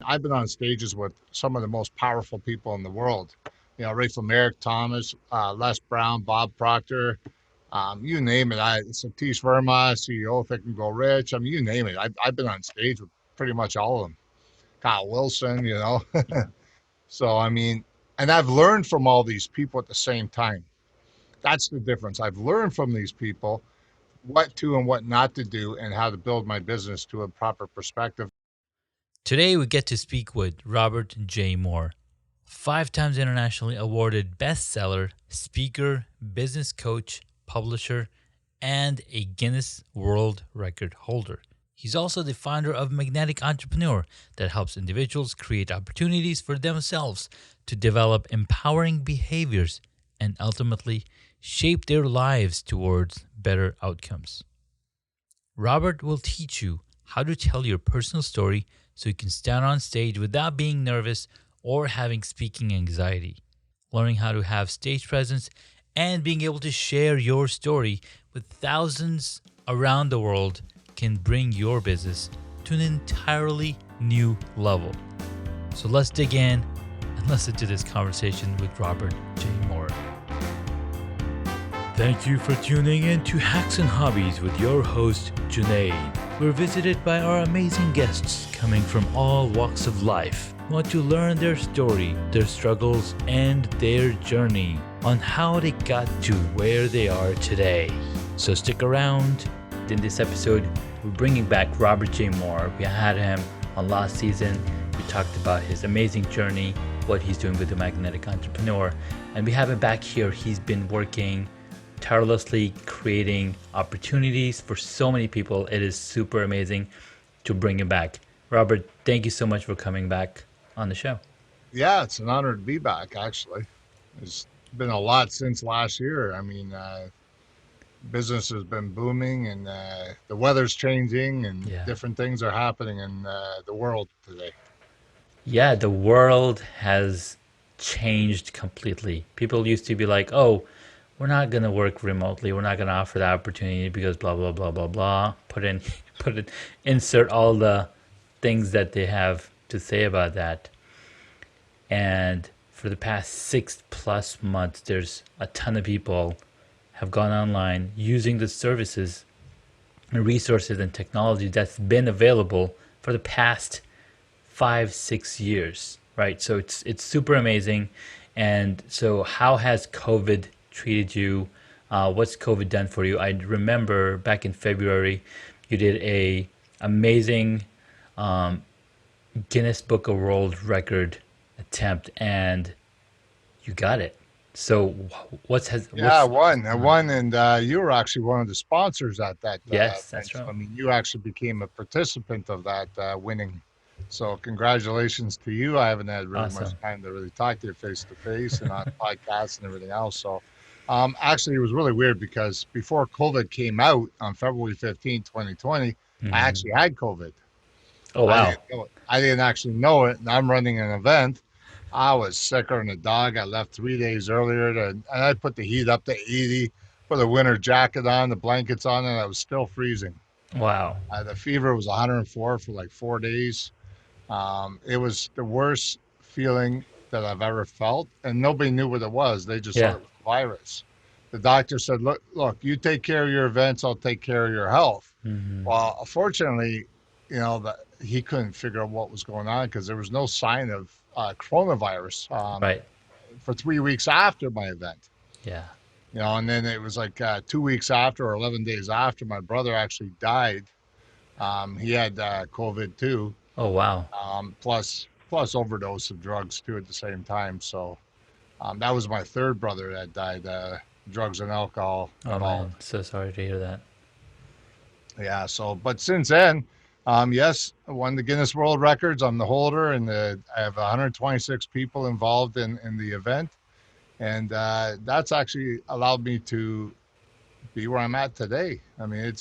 I've been on stages with some of the most powerful people in the world. Right from Eric Thomas, Les Brown, Bob Proctor, you name it. Satish Verma, CEO, Think and Go Rich. I mean, you name it. I've been on stage with pretty much all of them. Kyle Wilson. So, I mean, and I've learned from all these people at the same time. That's the difference. I've learned from these people what to and what not to do and how to build my business to a proper perspective. Today, we get to speak with Robert J. Moore, 5 times internationally awarded bestseller, speaker, business coach, publisher, and a Guinness World Record holder. He's also the founder of Magnetic Entrepreneur that helps individuals create opportunities for themselves to develop empowering behaviors and ultimately shape their lives towards better outcomes. Robert will teach you how to tell your personal story so you can stand on stage without being nervous or having speaking anxiety. Learning how to have stage presence and being able to share your story with thousands around the world can bring your business to an entirely new level. So let's dig in and listen to this conversation with Robert J. Moore. Thank you for tuning in to Hacks and Hobbies with your host, Junaid. We're visited by our amazing guests coming from all walks of life who want to learn their story, their struggles, and their journey on how they got to where they are today. So stick around. In this episode, we're bringing back Robert J. Moore. We had him on last season. We talked about his amazing journey, what he's doing with the Magnetic Entrepreneur, and we have him back here. He's been working tirelessly creating opportunities for so many people. It is super amazing to bring him back. Robert, thank you so much for coming back on the show. Yeah, it's an honor to be back, actually. It's been a lot since last year. I mean, business has been booming and the weather's changing and different things are happening in the world today. Yeah, the world has changed completely. People used to be like, oh, we're not going to work remotely. We're not going to offer that opportunity because blah, blah, blah, blah, blah. Insert all the things that they have to say about that. And for the past 6+ months, there's a ton of people have gone online using the services and resources and technology that's been available for the past 5-6 years, right? So it's super amazing. And so how has COVID treated you? What's COVID done for you? I remember back in February, you did a amazing Guinness Book of World Record attempt, and you got it. So I won, and you were actually one of the sponsors at that. Yes, that's right. I mean, you actually became a participant of that winning. So congratulations to you. I haven't had really much time to really talk to you face to face and on podcasts and everything else. So actually, it was really weird because before COVID came out on February 15, 2020, I actually had COVID. Oh, wow. I didn't actually know it. And I'm running an event. I was sicker than a dog. I left 3 days earlier and I put the heat up to 80, put a winter jacket on, the blankets on, and I was still freezing. Wow. The fever was 104 for like 4 days. It was the worst feeling that I've ever felt, and nobody knew what it was. They just thought it was a virus. The doctor said, look, you take care of your events, I'll take care of your health. Well, unfortunately, he couldn't figure out what was going on because there was no sign of coronavirus for 3 weeks after my event. Yeah. And then it was like 2 weeks after or 11 days after, my brother actually died. He had COVID too. Oh, wow. Plus overdose of drugs too at the same time. So that was my third brother that died, drugs and alcohol. Oh, man. So sorry to hear that. Yeah. So, but since then, yes, I won the Guinness World Records. I'm the holder, and I have 126 people involved in the event. And that's actually allowed me to be where I'm at today. I mean,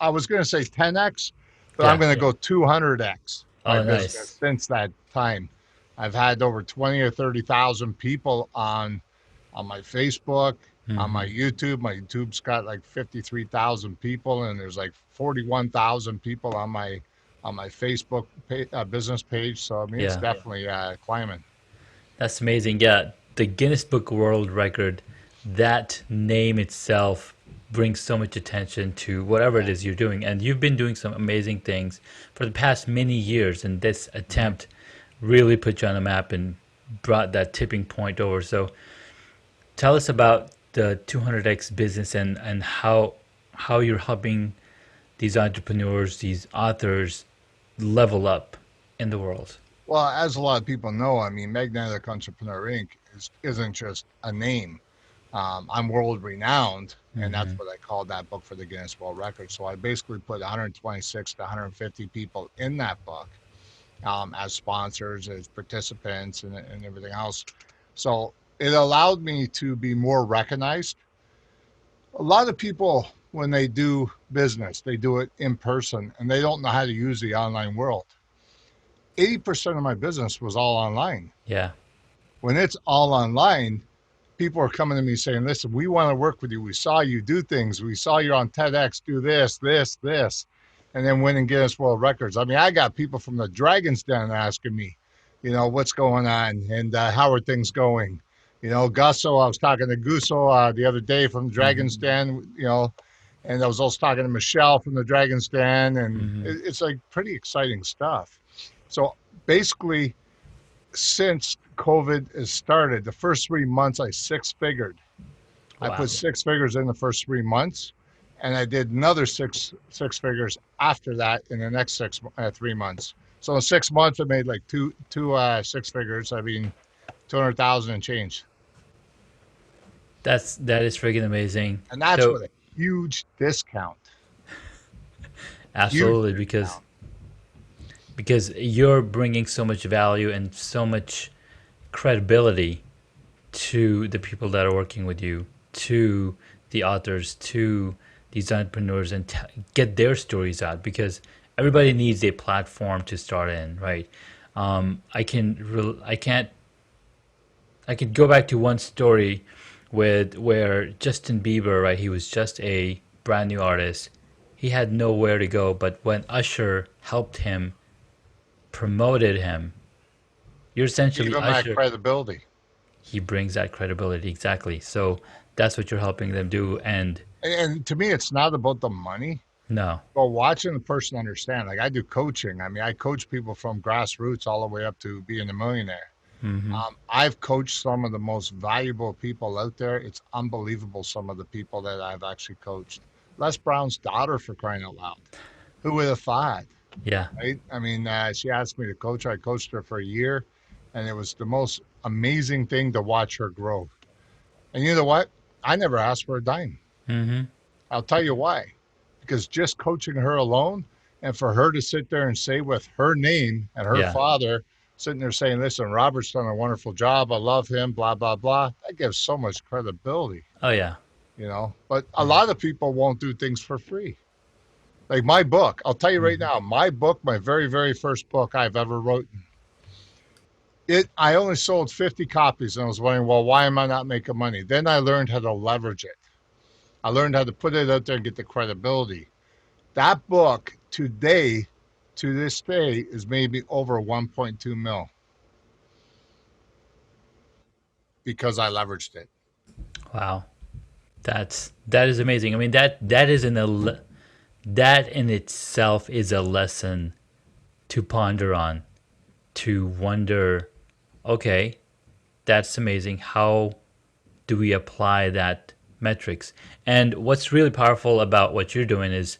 I was going to say 10x, but I'm going to go 200x my business since that time. I've had over 20 or 30,000 people on my Facebook, on my YouTube. My YouTube's got like 53,000 people, and there's like 41,000 people on my on my Facebook business page. So I mean, it's Yeah. definitely climbing. That's amazing. Yeah, the Guinness Book World Record, that name itself brings so much attention to whatever it is you're doing. And you've been doing some amazing things for the past many years. And this Mhm. attempt really put you on the map and brought that tipping point over. So tell us about the 200x business and how you're helping these entrepreneurs, these authors level up in the world. Well, as a lot of people know, I mean, Magnetic Entrepreneur Inc. Isn't just a name. I'm world renowned, and that's Hmm. what I called that book for the Guinness World Record. So I basically put 126 to 150 people in that book as sponsors, as participants, and everything else. So it allowed me to be more recognized. A lot of people, when they do business, they do it in person and they don't know how to use the online world. 80% of my business was all online. Yeah. When it's all online, people are coming to me saying, listen, we want to work with you. We saw you do things. We saw you on TEDx do this, this, this, and then winning Guinness World Records. I mean, I got people from the Dragon's Den asking me, what's going on and how are things going? Gusso, I was talking to Gusso the other day from the Dragon's Hmm. Den, and I was also talking to Michelle from the Dragon's Den, and Hmm. it's like pretty exciting stuff. So basically, since COVID has started, the first 3 months I six figured. I Wow. put six figures in the first 3 months, and I did another six figures after that in the next 3 months. So in 6 months, I made like two six figures. I mean, 200,000 and change, That is freaking amazing. and that's So with a huge discount. Huge absolutely, because discount. you're bringing so much value and so much credibility to the people that are working with you, to the authors, to these entrepreneurs, and get their stories out because everybody needs a platform to start in, right? I could go back to one story with where Justin Bieber, right? He was just a brand new artist. He had nowhere to go, but when Usher helped him, promoted him, you're Give essentially them that Usher. credibility. He brings that credibility exactly. So that's what you're helping them do. And And to me, it's not about the money. no, Well, watching the person understand, like I do coaching. I mean, I coach people from grassroots all the way up to being a millionaire. hmm, I've coached some of the most valuable people out there. It's unbelievable some of the people that I've actually coached. Les Brown's daughter, for crying out loud. Who would have thought, yeah, right? I mean, she asked me to coach her. I coached her for a year, and it was the most amazing thing to watch her grow. And you know what? I never asked for a dime. hmm, I'll tell you why. Because just coaching her alone and for her to sit there and say with her name and her yeah, father sitting there saying, listen, Robert's done a wonderful job. I love him, blah, blah, blah. That gives so much credibility, oh yeah, But a lot of people won't do things for free. Like my book, I'll tell you right hmm, now, my book, my very, very first book I've ever written, I only sold 50 copies and I was wondering, well, why am I not making money? Then I learned how to leverage it. I learned how to put it out there and get the credibility. That book today, to this day, is maybe over 1.2 mil because I leveraged it. wow. That is amazing. I mean that in itself is a lesson to ponder on, to wonder, okay, that's amazing. How do we apply that metrics? And what's really powerful about what you're doing is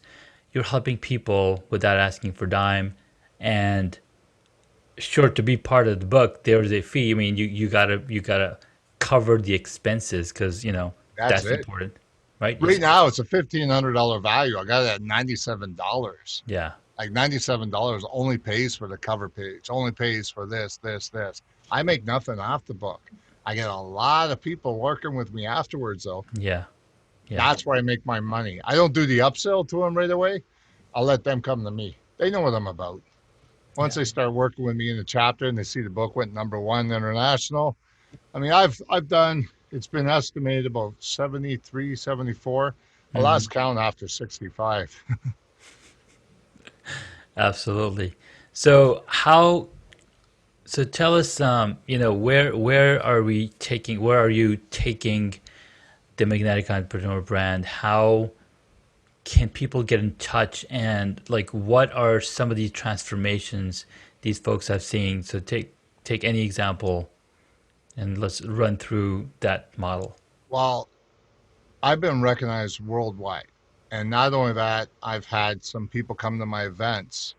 you're helping people without asking for dime. And sure, to be part of the book, there's a fee. I mean, you gotta cover the expenses because That's that's it. important, right? Right now, it's a $1,500 value. I got it at $97. Yeah. Like $97 only pays for the cover page, only pays for this, this, this. I make nothing off the book. I get a lot of people working with me afterwards, though. Yeah. Yeah. That's where I make my money. I don't do the upsell to them right away. I'll let them come to me. They know what I'm about. Once Yeah. they start working with me in the chapter and they see the book went #1 international, I mean, I've done. It's been estimated about 73, 74. I Hmm. lost count after 65. Absolutely. So how? So tell us, where are you taking the Magnetic Entrepreneur brand? How can people get in touch, and like what are some of these transformations these folks have seen? So take any example and let's run through that model. Well, I've been recognized worldwide. And not only that, I've had some people come to my events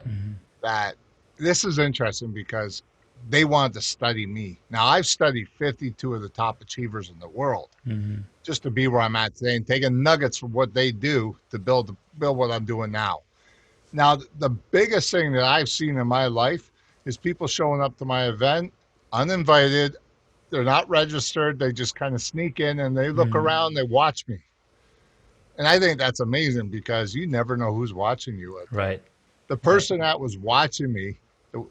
that this is interesting because they wanted to study me. Now, I've studied 52 of the top achievers in the world Hmm. just to be where I'm at today and taking nuggets from what they do to build what I'm doing now. Now, the biggest thing that I've seen in my life is people showing up to my event uninvited. They're not registered. They just kind of sneak in and they look Hmm. around, they watch me. And I think that's amazing because you never know who's watching you out there. Right. The Right. person that was watching me,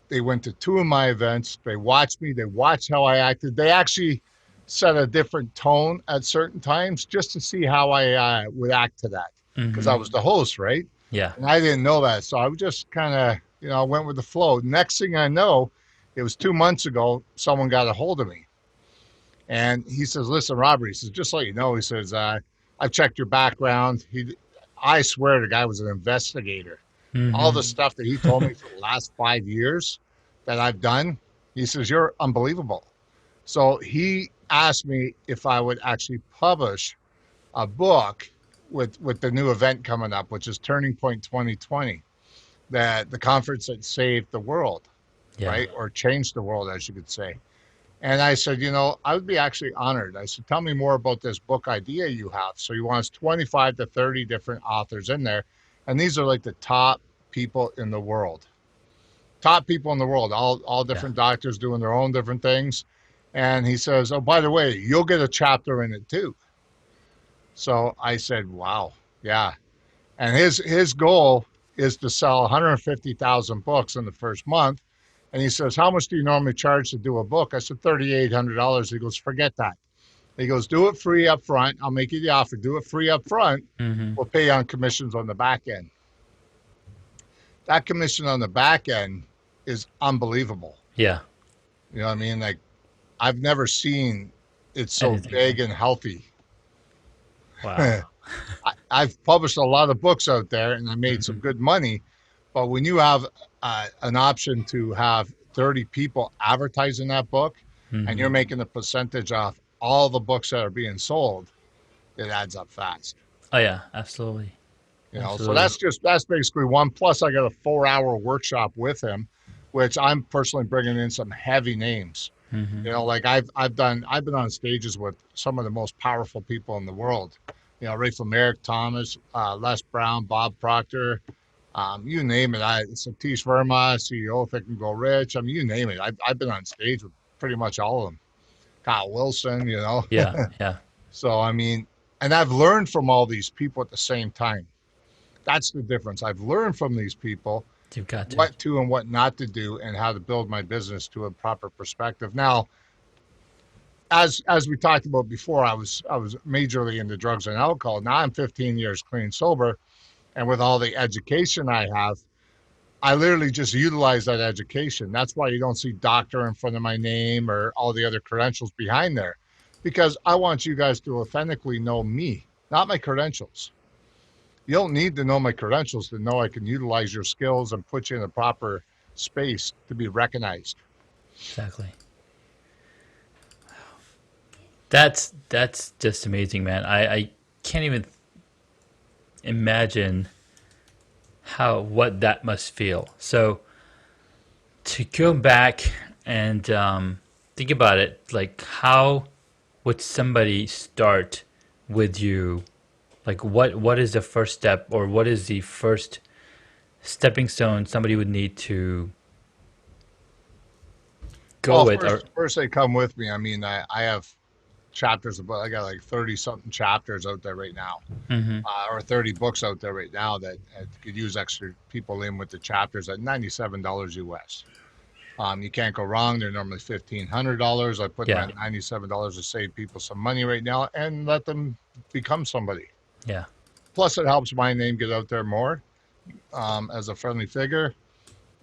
they went to two of my events. They watched me. They watched how I acted. They actually set a different tone at certain times just to see how I would act to that because I Hmm. was the host, right? Yeah. And I didn't know that. So I was just kind of, went with the flow. Next thing I know, it was 2 months ago, someone got a hold of me and he says, "Listen, Robert," he says, "just so you know," he says, "I've checked your background." I swear the guy was an investigator. All the Hmm. stuff that he told me for the last 5 years that I've done, he says, "You're unbelievable." So he asked me if I would actually publish a book with the new event coming up, which is Turning Point 2020, that the conference that saved the world, Yeah. right? Or changed the world, as you could say. And I said, I would be actually honored. I said, tell me more about this book idea you have. So he wants 25 to 30 different authors in there. And these are like the top people in the world, top people in the world, all Yeah. different doctors doing their own different things. And he says, oh, by the way, you'll get a chapter in it too. So I said, wow, yeah. And his goal is to sell 150,000 books in the first month. And he says, how much do you normally charge to do a book? I said, $3,800. He goes, forget that. He goes, do it free up front. I'll make you the offer. Do it free up front. Hmm. We'll pay you on commissions on the back end. That commission on the back end is unbelievable. Yeah. You know what I mean? Like, I've never seen it so Anything big like and healthy. wow. I've published a lot of books out there and I made some Hmm. good money. But when you have an option to have 30 people advertising that book and Hmm. you're making a percentage off all the books that are being sold, it adds up fast. Oh yeah. Absolutely. So Absolutely. that's basically one. Plus, I got a 4 hour workshop with him, which I'm personally bringing in some heavy names. Hmm. Like I've been on stages with some of the most powerful people in the world. Right from Eric Thomas, Les Brown, Bob Proctor, you name it. Satish Verma, CEO of Think and Go Rich. I mean, you name it. I've been on stage with pretty much all of them. Kyle Wilson. Yeah. Yeah. So I mean, and I've learned from all these people at the same time. That's the difference. I've learned from these people You've got to. what to and what not to do and how to build my business to a proper perspective. Now, as we talked about before, I was majorly into drugs and alcohol. Now I'm 15 years clean sober, and with all the education I have, I literally just utilize that education. That's why you don't see doctor in front of my name or all the other credentials behind there, because I want you guys to authentically know me, not my credentials. You don't need to know my credentials to know I can utilize your skills and put you in the proper space to be recognized. Exactly. That's just amazing, man. I can't even imagine how what that must feel. So to go back and think about it, like how would somebody start with you? Like what is the first step, or what is the first stepping stone somebody would need to go Well, with? Or first they come with me. I mean, I have chapters about. I got like 30 something chapters out there right now, hmm. or 30 books out there right now that could use extra people in with the chapters at $97 US. You can't go wrong. They're normally $1,500. I put them Yeah, at $97 to save people some money right now and let them become somebody. yeah, Plus, it helps my name get out there more as a friendly figure.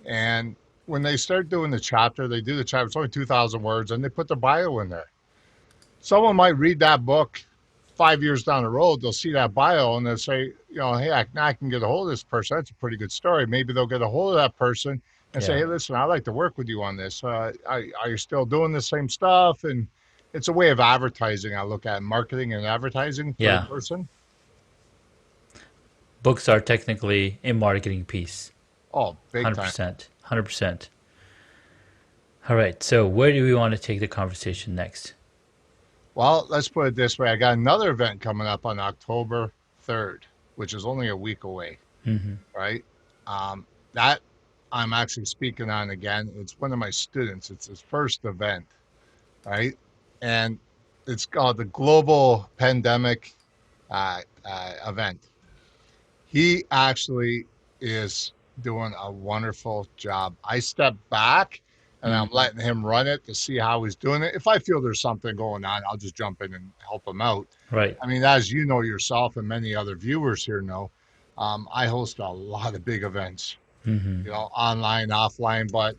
And when they start doing the chapter, they do the chapter, it's only 2,000 words, and they put their bio in there. Someone might read that book 5 years down the road. They'll see that bio and they'll say, hey, I can get a hold of this person. That's a pretty good story. Maybe they'll get a hold of that person and say, Yeah. hey, listen, I'd like to work with you on this. Are you still doing the same stuff? And it's a way of advertising. I look at marketing and advertising for the Yeah. person. Books are technically a marketing piece. Oh, big time. 100%. 100%. All right. So, where do we want to take the conversation next? Well, let's put it this way. I got another event coming up on October 3rd, which is only a week away, Mm-hmm. right? That I'm actually speaking on again. It's one of my students. It's his first event, right? And it's called the Global Pandemic event. He actually is doing a wonderful job. I step back and I'm Mm-hmm. letting him run it to see how he's doing it. If I feel there's something going on, I'll just jump in and help him out. Right. I mean, as you know yourself and many other viewers here know, I host a lot of big events, Mm-hmm. online, offline,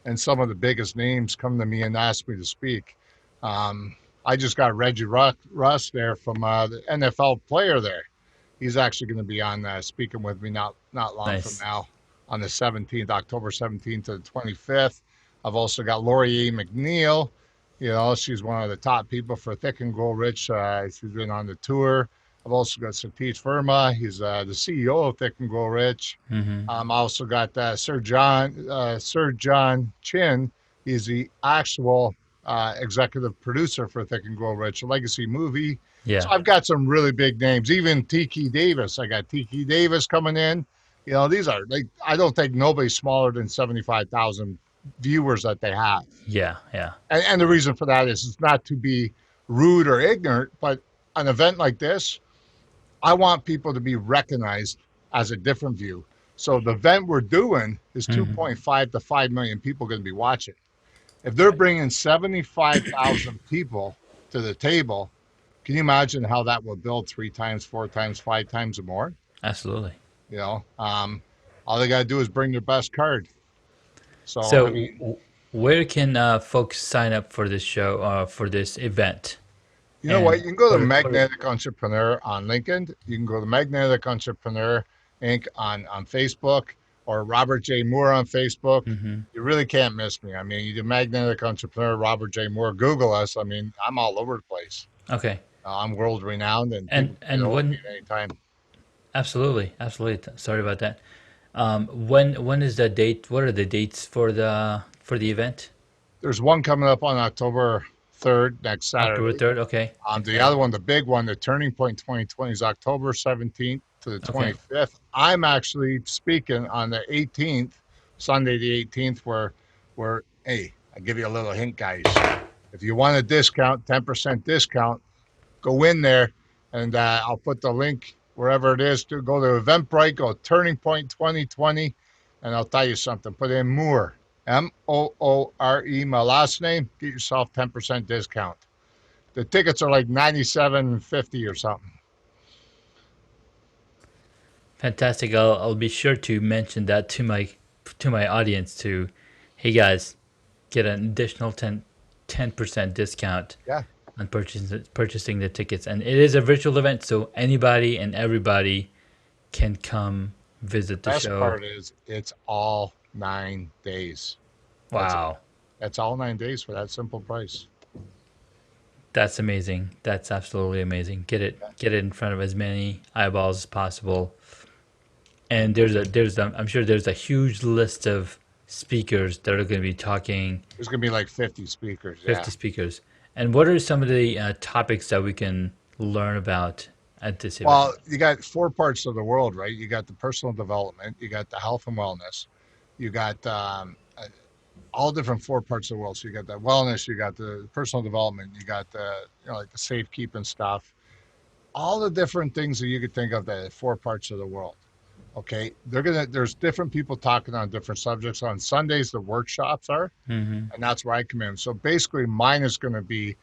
and some of the biggest names come to me and ask me to speak. I just got Reggie Russ there from the NFL player there. He's actually going to be on speaking with me not long from Nice. now on the 17th, October 17th to the 25th. I've also got Lori A. McNeil. She's one of the top people for Thick and Grow Rich. She's been on the tour. I've also got Satish Verma. He's the CEO of Thick and Grow Rich. Mm-hmm. I also got Sir John Chin. He's the actual executive producer for Thick and Grow Rich, a legacy movie. So Yeah. I've got some really big names. Even Tiki Davis. I got Tiki Davis coming in. These are like I don't think nobody's smaller than 75,000 viewers that they have. Yeah. Yeah. And the reason for that is it's not to be rude or ignorant, but an event like this, I want people to be recognized as a different view. So the event we're doing is Mm-hmm. 2.5 to 5 million people going to be watching. If they're bringing 75,000 people to the table, can you imagine how that will build 3 times, 4 times, 5 times or more? Absolutely. You know, um, all they got to do is bring their best card. So, I So, mean, where can folks sign up for this show, for this event? you know what? And You can go to what are, Magnetic Entrepreneur on LinkedIn. You can go to Magnetic Entrepreneur Inc. on Facebook or Robert J. Moore on Facebook. mm-hmm. You really can't miss me. I mean, you do Magnetic Entrepreneur, Robert J. Moore, Google us. I mean, I'm all over the place. Okay. I'm world renowned and And people can get a hold of me when at any time. absolutely, absolutely. Sorry about that. When is the date? What are the dates for the event? There's one coming up on October 3rd, next October Saturday. 3rd. Okay. The Excellent. other one, the big one, the Turning Point 2020 is October 17th to the Okay. 25th. I'm actually speaking on the 18th, Sunday the 18th, hey, I give you a little hint, guys. If you want a discount, 10% discount, go in there and I'll put the link wherever it is to go to Eventbrite, go Turning Point 2020, and I'll tell you something. Put in Moore, Moore, my last name, get yourself 10% discount. The tickets are like 97.50 or something. Fantastic. I'll be sure to mention that to my audience too. Hey guys, get an additional 10% discount Yeah. on purchasing the tickets. And it is a virtual event, so anybody and everybody can come visit the Best show. part is it's all 9 days. That's it. Wow. That's all 9 days for that simple price. That's amazing. That's absolutely amazing. Get it in front of as many eyeballs as possible. And I'm sure there's a huge list of speakers that are going to be talking, There's gonna be like 50 speakers. Yeah. 50 speakers. And what are some of the topics that we can learn about at this event? Well, you got 4 parts of the world, right? You got the personal development, you got the health and wellness, you got all different 4 parts of the world. So you got the wellness, you got the personal development, you got the like the safekeeping stuff, all the different things that you could think of the 4 parts of the world. Okay, there's different people talking on different subjects. On Sundays, the workshops are, Mm-hmm. and that's where I come in. So basically, mine is going to be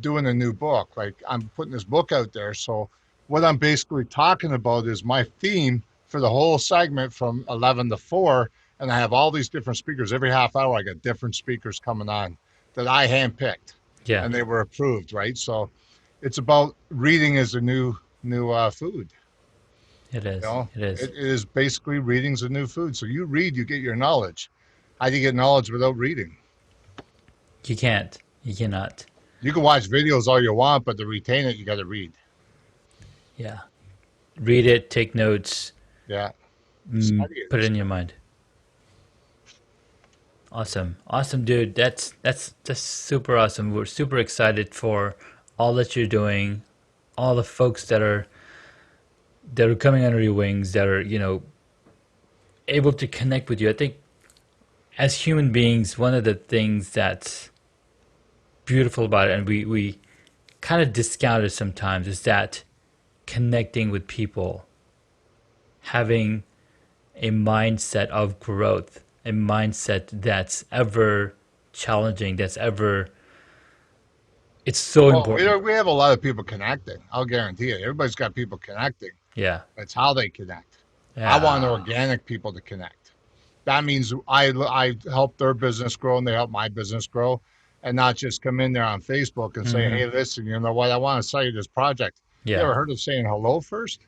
doing a new book. Like I'm putting this book out there. So what I'm basically talking about is my theme for the whole segment from 11 to 4 and I have all these different speakers. Every half hour, I got different speakers coming on that I handpicked, Yeah, and they were approved, right? So it's about reading as a new food. it You is. know, It is. it is basically reading's a new food. So you read, you get your knowledge. How do you get knowledge without reading? You can't. You cannot. You can watch videos all you want, but to retain it, you got to read. Yeah. Read it, take notes, Yeah, study it. put it in your mind. Awesome. Awesome, dude. That's super awesome. We're super excited for all that you're doing, all the folks that are coming under your wings, that are, able to connect with you. I think as human beings, one of the things that's beautiful about it, and we kind of discount it sometimes, is that connecting with people, having a mindset of growth, a mindset that's ever challenging, that's ever, it's so Well, important. we have a lot of people connecting. I'll guarantee it. Everybody's got people connecting. Yeah. It's how they connect. I want Yeah. organic people to connect. That means I help their business grow and they help my business grow, and not just come in there on Facebook and say, Hmm. "Hey, listen, you know what? I want to sell you this project." You Yeah. ever heard of saying hello first?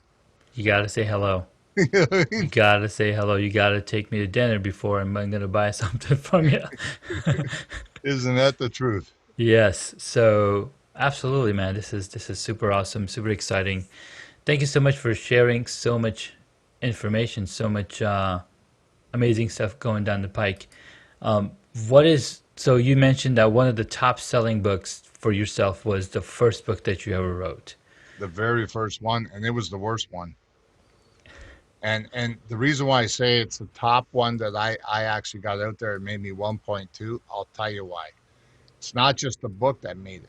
You got to say hello. You know what I You mean? got to say hello. You got to take me to dinner before I'm going to buy something from you. Isn't that the truth? Yes. So, absolutely, man. This is super awesome, super exciting. Thank you so much for sharing so much information, so much amazing stuff going down the pike. Um, what is so you mentioned that one of the top selling books for yourself was the first book that you ever wrote. The very first one, and it was the worst one. And the reason why I say it's the top one that I actually got out there and made me 1.2, I'll tell you why. It's not just the book that made it.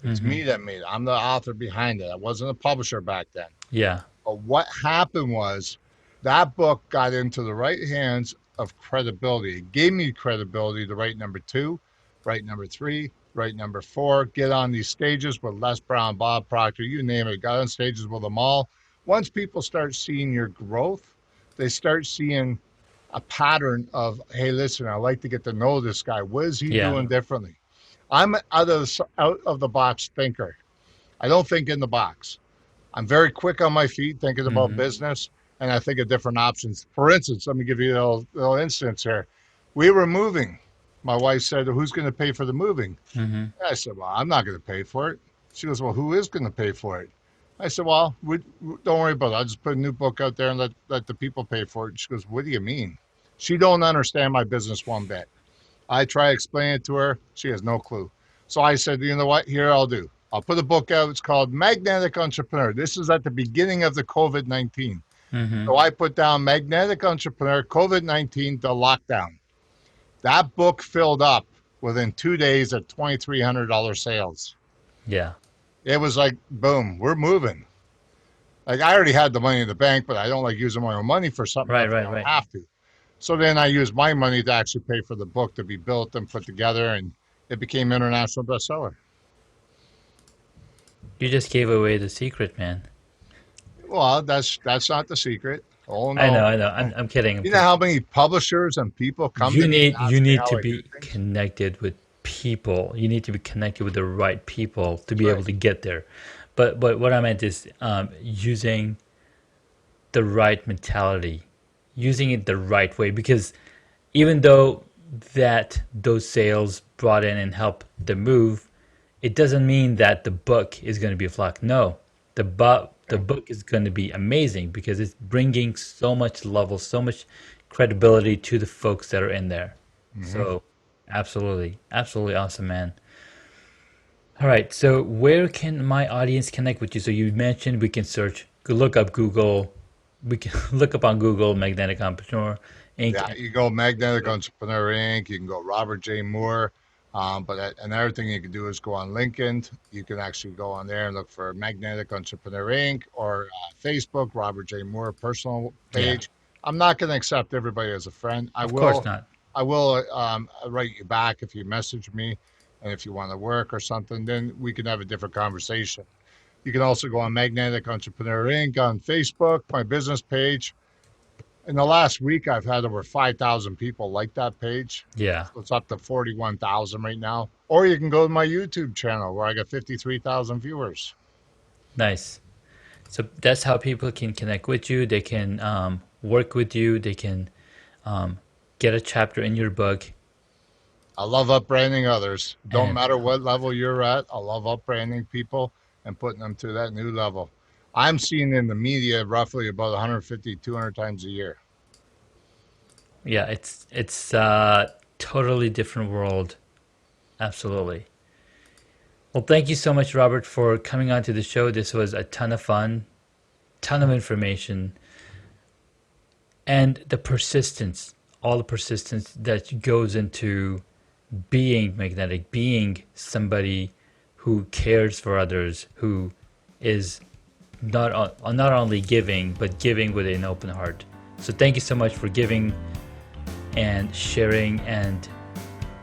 It's Hmm. me that made it. I'm the author behind it. I wasn't a publisher back then. Yeah. But what happened was that book got into the right hands of credibility. It gave me credibility to write number two, write number three, write number four, get on these stages with Les Brown, Bob Proctor, you name it. Got on stages with them all. Once people start seeing your growth, they start seeing a pattern of, hey, listen, I like to get to know this guy. What is he Yeah. doing differently? I'm out of the box thinker. I don't think in the box. I'm very quick on my feet thinking about Hmm. business, and I think of different options. For instance, let me give you a little instance here. We were moving. My wife said, "Who's going to pay for the moving?" Hmm. I said, "Well, I'm not going to pay for it." She goes, "Well, who is going to pay for it?" I said, "Well, don't worry about it. I'll just put a new book out there and let the people pay for it." She goes, "What do you mean?" She don't understand my business one bit. I try explaining it to her. She has no clue. So I said, you know what? Here I'll do. I'll put a book out. It's called Magnetic Entrepreneur. This is at the beginning of the COVID-19. Hmm. So I put down Magnetic Entrepreneur, COVID-19, the lockdown. That book filled up within 2 days at $2,300 sales. Yeah. It was like, boom, we're moving. Like I already had the money in the bank, but I don't like using my own money for something Right. if I Right. don't Right. have to. So then I used my money to actually pay for the book to be built and put together, and it became international bestseller. You just gave away the secret, man. Well, that's not the secret. Oh I know. no. I know. I'm kidding. I'm You know kidding. how many publishers and people come to You me and need you ask me need how to I do be things? connected with people. You need to be connected with the right people to That's be able right. to get there. But what I meant is using the right mentality, using it the right way. Because even though that those sales brought in and helped the move, it doesn't mean that the book is going to be a flop. No, the Yeah. book is going to be amazing because it's bringing so much level, so much credibility to the folks that are in there. Hmm. So, absolutely, absolutely awesome, man. All right, so where can my audience connect with you? So you mentioned we can search, look up Google, we can look up on Google Magnetic Entrepreneur Inc. Yeah, you go Magnetic Entrepreneur Inc. You can go Robert J. Moore. But another thing you can do is go on LinkedIn. You can actually go on there and look for Magnetic Entrepreneur Inc. or Facebook, Robert J. Moore personal Yeah, page. I'm not going to accept everybody as a friend. of course not. I will write you back if you message me, and if you want to work or something, then we can have a different conversation. You can also go on Magnetic Entrepreneur Inc. on Facebook, my business page, In the last week, I've had over 5,000 people like that page. Yeah. So it's up to 41,000 right now. Or you can go to my YouTube channel where I got 53,000 viewers. Nice. So that's how people can connect with you. They can work with you. They can get a chapter in your book. I love upbranding others. Don't And matter what level you're at. I love upbranding people and putting them to that new level. I'm seen in the media roughly about 150, 200 times a year. yeah, it's totally different world. Absolutely. Well, thank you so much, Robert, for coming on to the show. This was a ton of fun, ton of information, and the persistence, all the persistence that goes into being magnetic, being somebody who cares for others, who is not only giving, but giving with an open heart. So thank you so much for giving and sharing and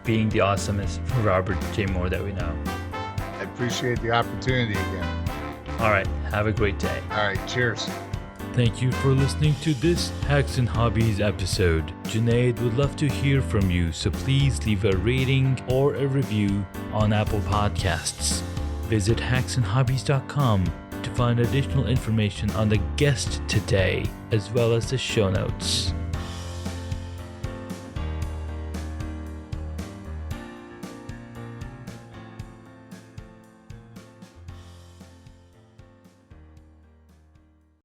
being the awesomest Robert J. Moore that we know. I appreciate the opportunity again. All right, have a great day. All right, cheers. Thank you for listening to this Hacks and Hobbies episode. Junaid would love to hear from you, so please leave a rating or a review on Apple Podcasts. Visit hacksandhobbies.com to find additional information on the guest today, as well as the show notes.